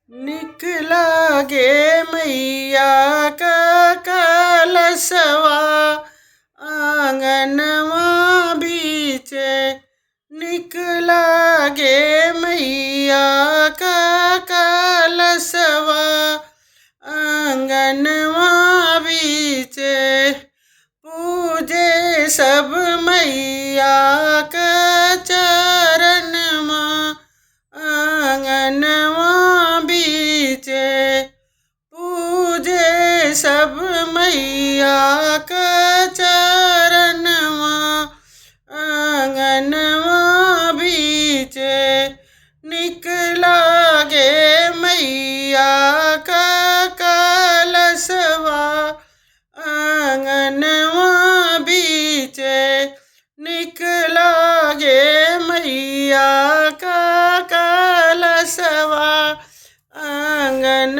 निक लागे मैया का कलशवा आंगनवा बीचे। निक लागे मैया का कलशवा आंगनवा बीचे। पूजे सब मैया का चरण माँ आंगनवा बीचे। पूजे सब मैया का चरण माँ आंगनवा बीचे। निक लागे मैया का कलशवा आंगनवा बीचे। निक लागे मैया का कलशवा आंगन